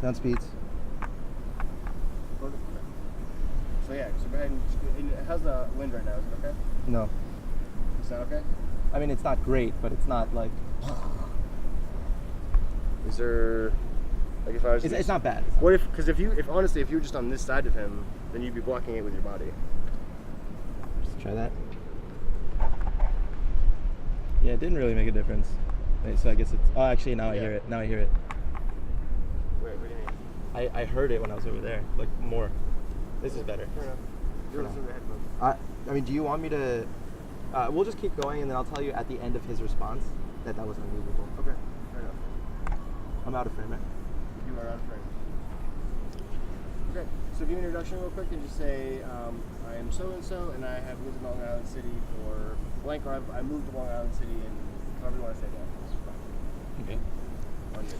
Sound speeds. So yeah, so go ahead and how's the wind right now? Is it okay? No. Is that okay? I mean, it's not great, but it's not like... Is there, like, if I was It's not bad. What if, because if honestly, if you were just on this side of him, then you'd be blocking it with your body. Just try that. Yeah, it didn't really make a difference. Wait, so I guess it's... Oh, actually, now I hear it. Now I hear it. Wait, what do you mean? I heard it when I was over there, like more. This is better. Fair enough. For Yours now. are the headphones. I mean, do you want me to... we'll just keep going, and then I'll tell you at the end of his response that was unbelievable. Okay, fair enough. I'm out of frame, right? You are out of frame. Okay, so give me an introduction real quick and just say, I am so-and-so, and I have lived in Long Island City for blank, or I moved to Long Island City, and however you want to say that. Okay. On you.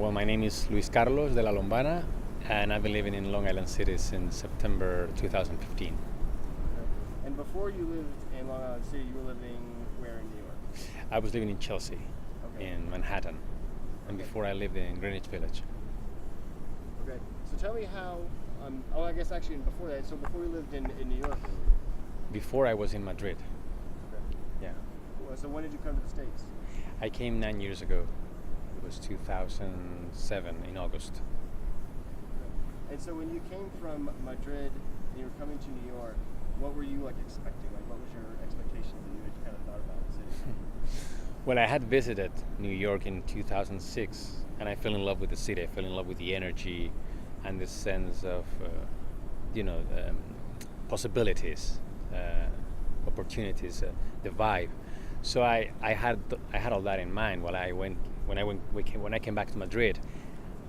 Well, my name is Luis Carlos de la Lombana, and I've been living in Long Island City since September 2015. Okay. And before you lived in Long Island City, you were living where in New York? I was living in Chelsea, in Manhattan, and before I lived in Greenwich Village. Okay, so tell me how, I guess actually before that, so before you lived in New York? Before I was in Madrid. Okay. Yeah. Well, so when did you come to the States? I came 9 years ago. It was 2007 in August. Okay. And so when you came from Madrid and you were coming to New York, what were you like expecting? Like, what was your expectations that you had kind of thought about the city? Well, I had visited New York in 2006, and I fell in love with the city. I fell in love with the energy and the sense of, possibilities, opportunities, the vibe. So I had all that in mind when I came back to Madrid.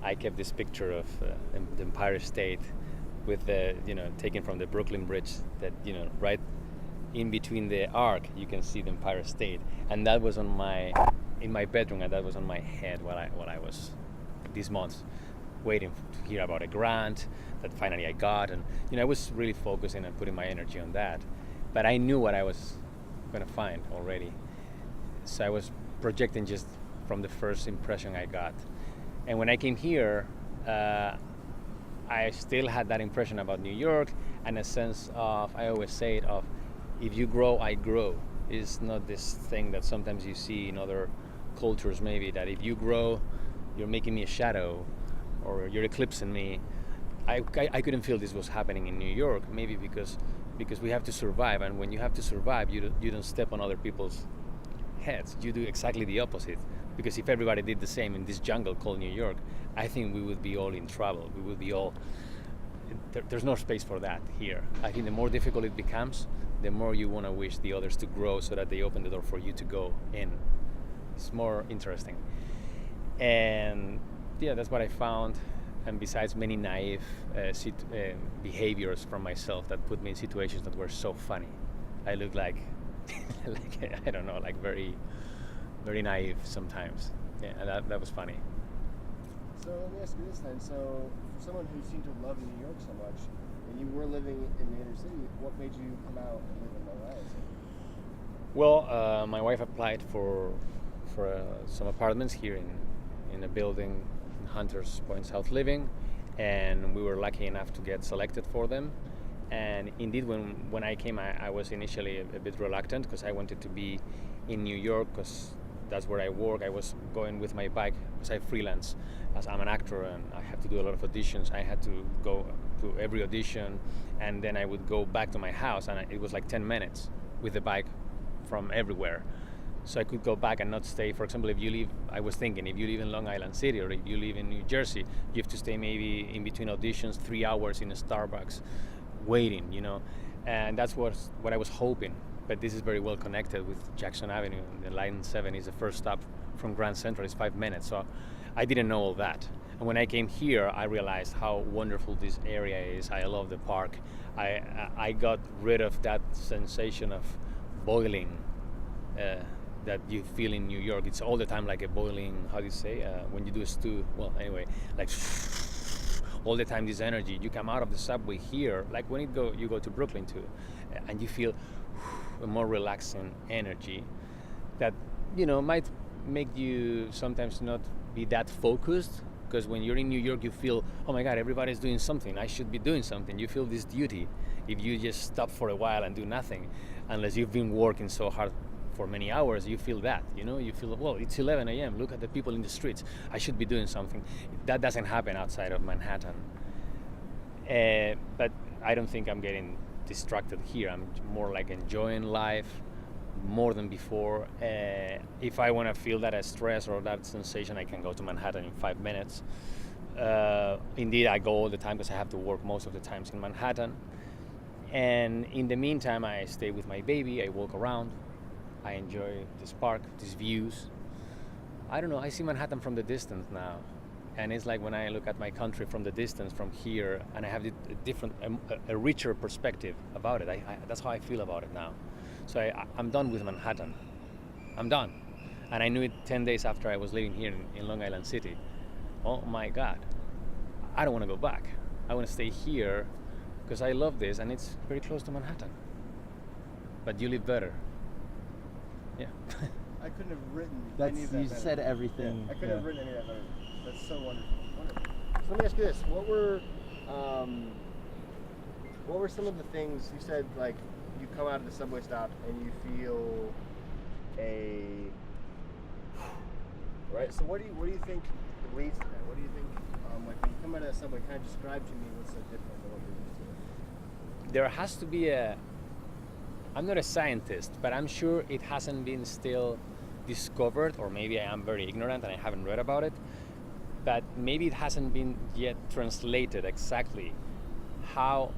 I kept this picture of the Empire State with the taken from the Brooklyn Bridge, that right in between the arc you can see the Empire State, and that was in my bedroom, and that was on my head while I was these months waiting to hear about a grant that finally I got, and I was really focusing and putting my energy on that, but I knew what I was going to find already, so I was projecting just from the first impression I got. And when I came here, I still had that impression about New York, and a sense of, I always say it, of if you grow, I grow. It's not this thing that sometimes you see in other cultures, maybe, that if you grow, you're making me a shadow, or you're eclipsing me. I couldn't feel this was happening in New York, maybe because we have to survive, and when you have to survive, you don't step on other people's heads. You do exactly the opposite. Because if everybody did the same in this jungle called New York, I think we would be all in trouble. We would be all... There's no space for that here. I think the more difficult it becomes, the more you want to wish the others to grow so that they open the door for you to go in. It's more interesting. And yeah, that's what I found. And besides many naive behaviors from myself that put me in situations that were so funny. I look like, I don't know, like very naive sometimes. Yeah, and that was funny. So let me ask you this then. So for someone who seemed to love New York so much, and you were living in the inner city, what made you come out and live in Long Island? Well, my wife applied for some apartments here in a building in Hunters Point South Living, and we were lucky enough to get selected for them. And indeed, when I came, I was initially a bit reluctant because I wanted to be in New York because that's where I work. I was going with my bike because I freelance, as I'm an actor, and I have to do a lot of auditions. I had to go to every audition, and then I would go back to my house, and it was like 10 minutes with the bike from everywhere. So I could go back and not stay. For example, if you live in Long Island City, or if you live in New Jersey, you have to stay maybe in between auditions 3 hours in a Starbucks waiting, and that's what I was hoping. But this is very well connected with Jackson Avenue. The Line 7 is the first stop from Grand Central. It's 5 minutes. So I didn't know all that. And when I came here, I realized how wonderful this area is. I love the park. I got rid of that sensation of boiling that you feel in New York. It's all the time like a boiling, how do you say, when you do a stew? Well, anyway, like all the time this energy. You come out of the subway here, like when you go to Brooklyn too, and you feel a more relaxing energy that might make you sometimes not be that focused, Because when you're in New York, you feel, oh my God, everybody's doing something. I should be doing something. You feel this duty if you just stop for a while and do nothing, unless you've been working so hard for many hours. You feel that, you feel, well, it's 11 a.m. Look at the people in the streets. I should be doing something. That doesn't happen outside of Manhattan. But I don't think I'm getting distracted here. I'm more like enjoying life more than before. If I want to feel that stress or that sensation, I can go to Manhattan in 5 minutes. Indeed, I go all the time because I have to work most of the times in Manhattan. And in the meantime, I stay with my baby, I walk around, I enjoy this park, these views. I don't know, I see Manhattan from the distance now. And it's like when I look at my country from the distance, from here, and I have a different, a richer perspective about it. That's how I feel about it now. So I'm done with Manhattan. I'm done. And I knew it 10 days after I was living here in Long Island City. Oh my God, I don't want to go back. I want to stay here because I love this and it's very close to Manhattan. But you live better. Yeah. I couldn't have written any of that You better. said everything. Yeah, I couldn't have written any of that better. That's so wonderful. So let me ask you this: what were some of the things you said? Like, you come out of the subway stop and you feel right. So what do you think leads to that? What do you think? Like when you come out of the subway, kind of describe to me what's so different than what you're used to. There has to be I'm not a scientist, but I'm sure it hasn't been still discovered, or maybe I am very ignorant and I haven't read about it, but maybe it hasn't been yet translated exactly how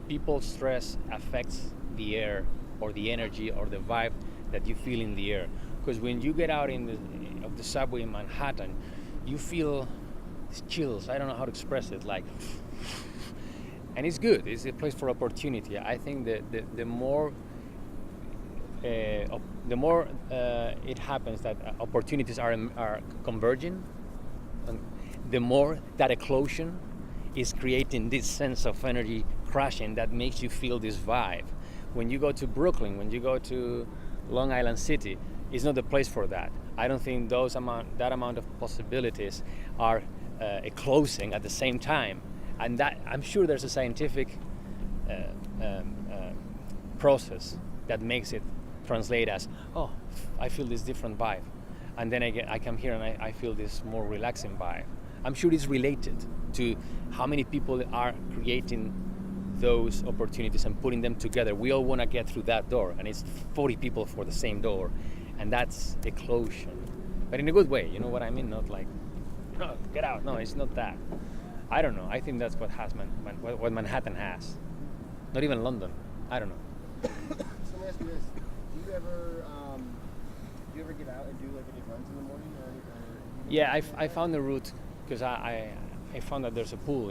people's stress affects the air or the energy or the vibe that you feel in the air. Because when you get out of the subway in Manhattan, you feel these chills. I don't know how to express it, like, and it's good. It's a place for opportunity. I think that the more it happens that opportunities are converging, and the more that explosion is creating this sense of energy crashing that makes you feel this vibe. When you go to Brooklyn, when you go to Long Island City, it's not the place for that. I don't think that amount of possibilities are closing at the same time, and that I'm sure there's a scientific process that makes it translate as, oh, I feel this different vibe, and then I come here and I feel this more relaxing vibe. I'm sure it's related to how many people are creating those opportunities and putting them together. We all want to get through that door, and it's 40 people for the same door, and that's explosion, but in a good way. You know what I mean? Not like, no, get out. No, it's not that. I don't know. I think that's what has what Manhattan has. Not even London. I don't know. So let me ask you this: do you ever get out and do like any runs in the morning or Yeah, I found the route because I found that there's a pool